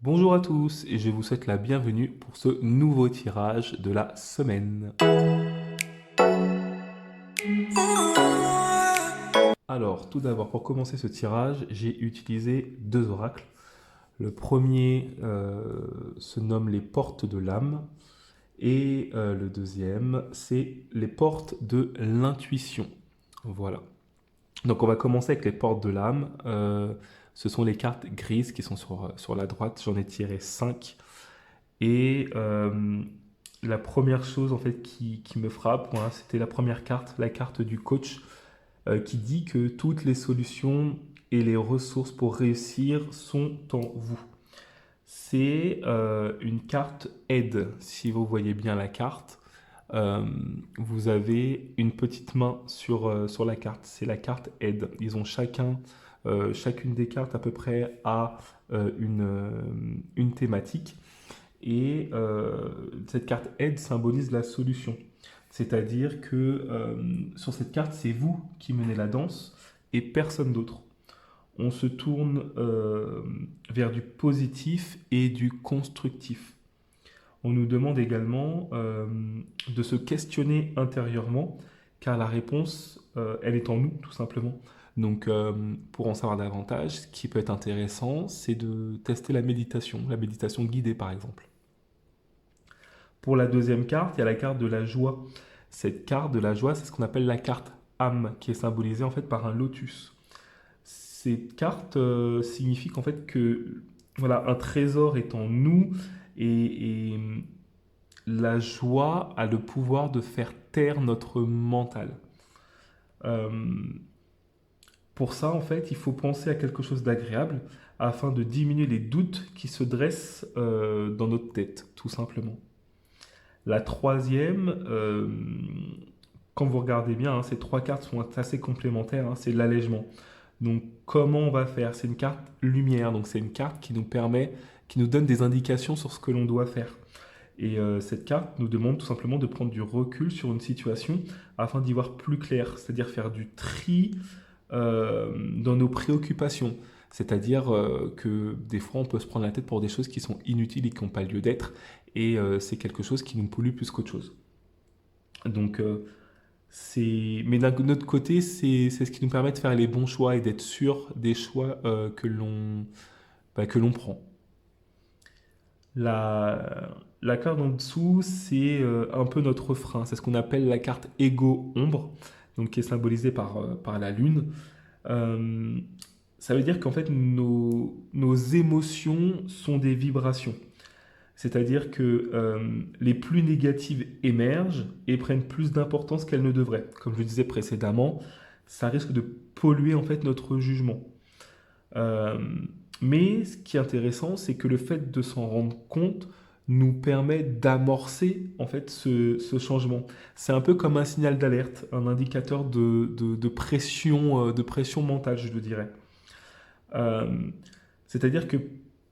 Bonjour à tous et je vous souhaite la bienvenue pour ce nouveau tirage de la semaine. Alors, tout d'abord, pour commencer ce tirage, j'ai utilisé deux oracles. Le premier se nomme les portes de l'âme et le deuxième, c'est les portes de l'intuition. Voilà. Donc, on va commencer avec les portes de l'âme. Ce sont les cartes grises qui sont sur la droite. J'en ai tiré 5. Et la première chose en fait qui me frappe, voilà, c'était la première carte, la carte du coach, qui dit que toutes les solutions et les ressources pour réussir sont en vous. C'est une carte aide. Si vous voyez bien la carte, euh, vous avez une petite main sur la carte. C'est la carte aide. Ils ont chacune des cartes à peu près a une thématique. Et cette carte aide symbolise la solution. C'est-à-dire que sur cette carte, c'est vous qui menez la danse et personne d'autre. On se tourne vers du positif et du constructif. On nous demande également de se questionner intérieurement, car la réponse, elle est en nous, tout simplement. Donc, pour en savoir davantage, ce qui peut être intéressant, c'est de tester la méditation guidée, par exemple. Pour la deuxième carte, il y a la carte de la joie. Cette carte de la joie, c'est ce qu'on appelle la carte âme, qui est symbolisée en fait par un lotus. Cette carte signifie qu'en fait que voilà, un trésor est en nous et la joie a le pouvoir de faire taire notre mental. Euh, pour ça, en fait, il faut penser à quelque chose d'agréable afin de diminuer les doutes qui se dressent dans notre tête, tout simplement. La troisième, quand vous regardez bien, hein, ces trois cartes sont assez complémentaires, hein, c'est l'allègement. Donc comment on va faire? C'est une carte lumière, donc c'est une carte qui nous permet, qui nous donne des indications sur ce que l'on doit faire. Et cette carte nous demande tout simplement de prendre du recul sur une situation afin d'y voir plus clair, c'est-à-dire faire du tri dans nos préoccupations. C'est-à-dire que des fois, on peut se prendre la tête pour des choses qui sont inutiles et qui n'ont pas lieu d'être, et c'est quelque chose qui nous pollue plus qu'autre chose. Donc, mais d'un autre côté, c'est ce qui nous permet de faire les bons choix et d'être sûr des choix que l'on prend. La carte en dessous, c'est un peu notre frein. C'est ce qu'on appelle la carte égo-ombre, donc qui est symbolisée par la lune. Euh, Ça veut dire qu'en fait, nos émotions sont des vibrations. C'est-à-dire que les plus négatives émergent et prennent plus d'importance qu'elles ne devraient. Comme je le disais précédemment, ça risque de polluer en fait notre jugement. Euh, mais ce qui est intéressant, c'est que le fait de s'en rendre compte nous permet d'amorcer en fait ce changement. C'est un peu comme un signal d'alerte, un indicateur de pression mentale, je le dirais. Euh, C'est-à-dire que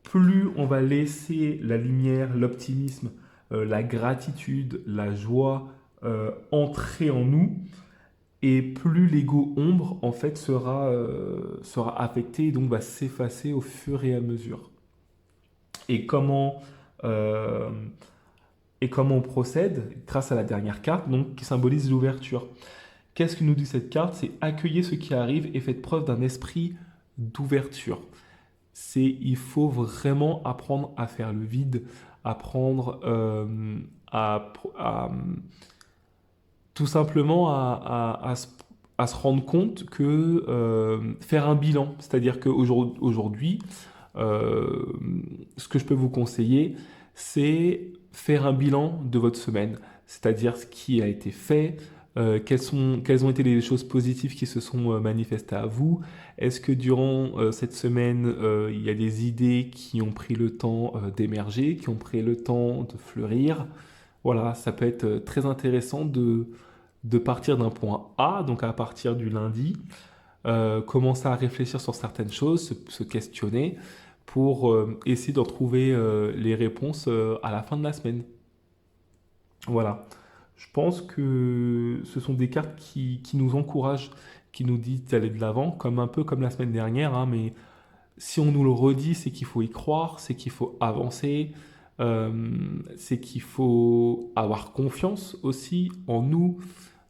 plus on va laisser la lumière, l'optimisme, la gratitude, la joie entrer en nous, et plus l'ego ombre en fait sera affecté et donc va s'effacer au fur et à mesure. Et euh, comment on procède? Grâce à la dernière carte, donc qui symbolise l'ouverture. Qu'est-ce que nous dit cette carte? C'est accueillir ce qui arrive et faites preuve d'un esprit d'ouverture. Il faut vraiment apprendre à faire le vide, apprendre tout simplement à se rendre compte que faire un bilan, c'est-à-dire qu'aujourd'hui, euh, ce que je peux vous conseiller, c'est faire un bilan de votre semaine, c'est-à-dire ce qui a été fait, quelles ont été les choses positives qui se sont manifestées à vous. Est-ce que durant cette semaine, il y a des idées qui ont pris le temps d'émerger, qui ont pris le temps de fleurir? Voilà, ça peut être très intéressant de partir d'un point A, donc à partir du lundi, commencer à réfléchir sur certaines choses, se questionner pour essayer d'en trouver les réponses à la fin de la semaine. Voilà. Je pense que ce sont des cartes qui nous encouragent, qui nous disent d'aller de l'avant, comme un peu comme la semaine dernière, hein, mais si on nous le redit, c'est qu'il faut y croire, c'est qu'il faut avancer, c'est qu'il faut avoir confiance aussi en nous,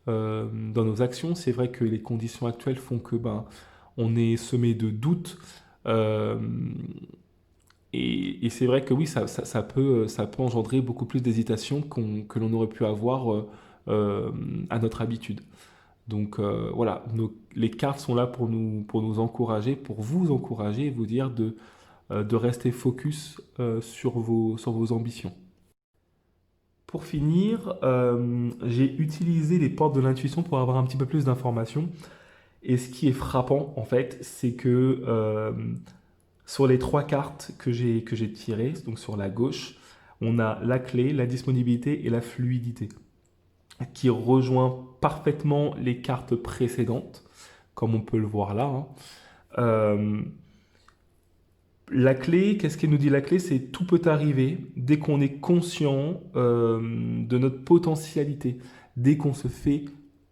dans nos actions. C'est vrai que les conditions actuelles font que on est semé de doutes. euh, et c'est vrai que oui, ça peut engendrer beaucoup plus d'hésitation que l'on aurait pu avoir à notre habitude. Donc voilà, les cartes sont là pour nous encourager, pour vous encourager et vous dire de rester focus sur vos ambitions. Pour finir, j'ai utilisé les portes de l'intuition pour avoir un petit peu plus d'informations. Et ce qui est frappant, en fait, c'est que sur les trois cartes que j'ai tirées, donc sur la gauche, on a la clé, la disponibilité et la fluidité, qui rejoint parfaitement les cartes précédentes, comme on peut le voir là, hein. Euh, la clé, qu'est-ce qu'elle nous dit? La clé, c'est tout peut arriver dès qu'on est conscient de notre potentialité, dès qu'on se fait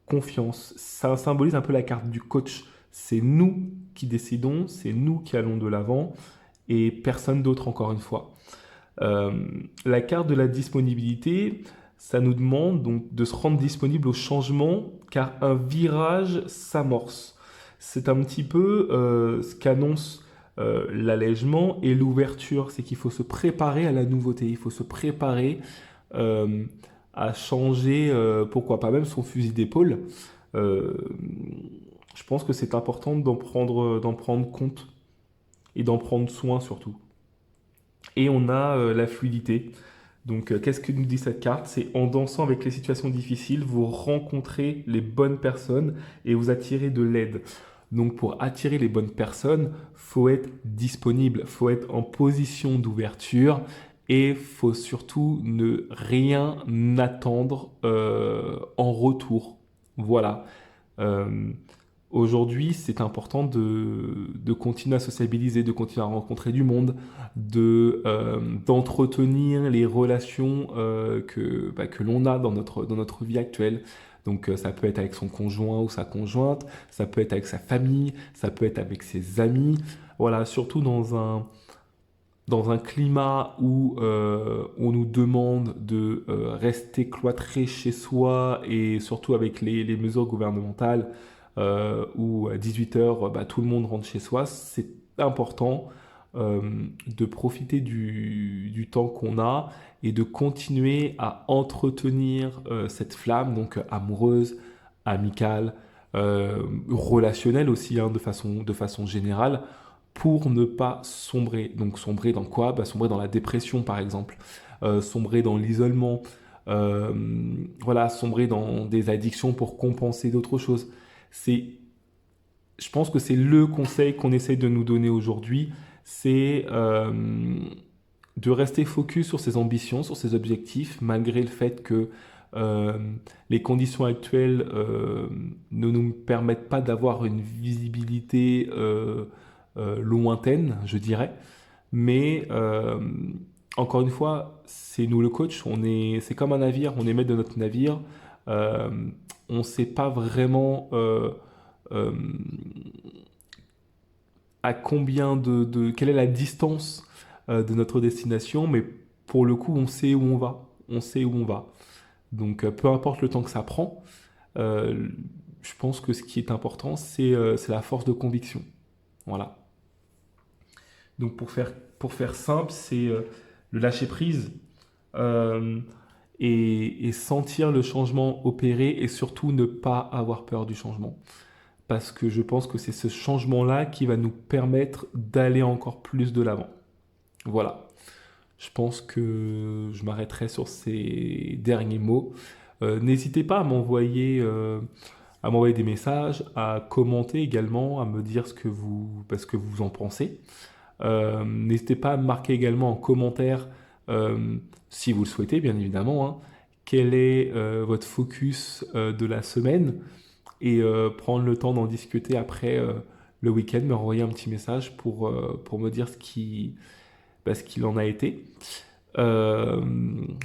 confiance. Ça symbolise un peu la carte du coach. C'est nous qui décidons, c'est nous qui allons de l'avant et personne d'autre encore une fois. Euh, la carte de la disponibilité, ça nous demande donc de se rendre disponible au changement car un virage s'amorce. C'est un petit peu ce qu'annonce l'allègement et l'ouverture. C'est qu'il faut se préparer à la nouveauté, il faut se préparer euh, à changer, pourquoi pas même son fusil d'épaule. Euh, je pense que c'est important d'en prendre compte et d'en prendre soin surtout. Et on a la fluidité. Donc, qu'est-ce que nous dit cette carte? C'est en dansant avec les situations difficiles, vous rencontrez les bonnes personnes et vous attirez de l'aide. Donc, pour attirer les bonnes personnes, faut être disponible, faut être en position d'ouverture et faut surtout ne rien attendre en retour. Voilà. Euh, Aujourd'hui, c'est important de continuer à sociabiliser, de continuer à rencontrer du monde, d'entretenir les relations que l'on a dans notre vie actuelle. Donc ça peut être avec son conjoint ou sa conjointe, ça peut être avec sa famille, ça peut être avec ses amis. Voilà, surtout dans un climat où on nous demande de rester cloîtré chez soi et surtout avec les mesures gouvernementales où à 18 heures, tout le monde rentre chez soi, c'est important euh, de profiter du temps qu'on a et de continuer à entretenir cette flamme, donc amoureuse, amicale, relationnelle aussi, hein, de façon générale pour ne pas sombrer. Donc sombrer dans quoi? Sombrer dans la dépression par exemple, sombrer dans l'isolement, euh, voilà, sombrer dans des addictions pour compenser d'autres choses. C'est, je pense que c'est le conseil qu'on essaye de nous donner aujourd'hui, c'est de rester focus sur ses ambitions, sur ses objectifs, malgré le fait que euh, les conditions actuelles ne nous permettent pas d'avoir une visibilité lointaine, je dirais. Mais encore une fois, c'est nous le coach, c'est comme un navire, on est maître de notre navire. Euh, on ne sait pas vraiment euh, à combien quelle est la distance de notre destination, mais pour le coup, on sait où on va. On sait où on va. Donc, peu importe le temps que ça prend, euh, je pense que ce qui est important, c'est la force de conviction. Voilà. Donc, pour faire simple, c'est le lâcher prise euh, et sentir le changement opérer et surtout ne pas avoir peur du changement. Parce que je pense que c'est ce changement-là qui va nous permettre d'aller encore plus de l'avant. Voilà. Je pense que je m'arrêterai sur ces derniers mots. N'hésitez pas à m'envoyer des messages, à commenter également, à me dire ce que vous en pensez. N'hésitez pas à me marquer également en commentaire, euh, si vous le souhaitez, bien évidemment, hein, quel est votre focus de la semaine et prendre le temps d'en discuter après le week-end, me renvoyer un petit message pour me dire ce qu'il en a été. Euh,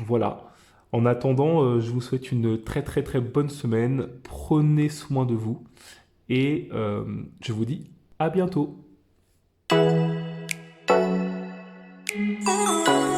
voilà. En attendant, je vous souhaite une très très très bonne semaine. Prenez soin de vous et je vous dis à bientôt. you.